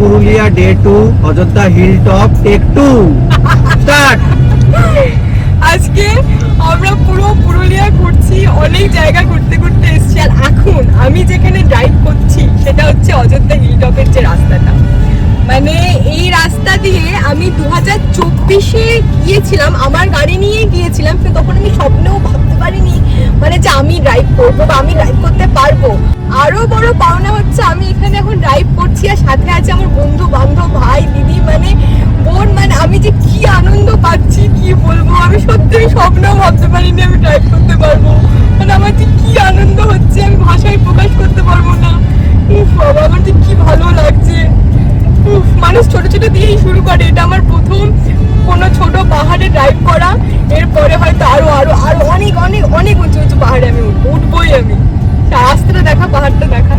Purulia day 2 Ayodhya hill top trek 2 start. আজকে আমরা পুরো পুরুলিয়া ঘুরছি, অনেক জায়গা ঘুরতে ঘুরতে এসেছি। আর এখন আমি যেখানে ড্রাইভ করছি সেটা হচ্ছে অযোধ্যা হিল টপের যে রাস্তাটা। মানে এই রাস্তা দিয়ে আমি 2024-এ গিয়েছিলাম, আমার গাড়ি নিয়ে গিয়েছিলাম, কিন্তু তখন আমি স্বপ্নেও ভাবতে পারিনি মানে যে আমি ড্রাইভ করবো বা আমি ড্রাইভ করতে পারবো। আরো বড় পাওনা হচ্ছে আমি এখানে এখন ড্রাইভ করছি আর সাথে আছে আমার বন্ধু বান্ধব, ভাই দিদি, মানে বোন। মানে আমি যে কি আনন্দ পাচ্ছি কি বলবো, আমি সত্যি স্বপ্নেও ভাবতে পারিনি আমি ড্রাইভ করতে পারবো। মানে আমার যে কি আনন্দ হচ্ছে আমি ভাষায় প্রকাশ করতে পারবো না। বাবা, আমার যে কি ভালো লাগছে। মানুষ ছোট ছোট দিয়েই শুরু করে, এটা আমার প্রথম কোনো ছোট পাহাড়ে ড্রাইভ করা। এরপরে হয়তো আরো আরো আরো অনেক অনেক অনেক উঁচু উঁচু পাহাড়ে আমি উঠবোই। আমি রাস্তাটা দেখা, পাহাড়টা দেখা।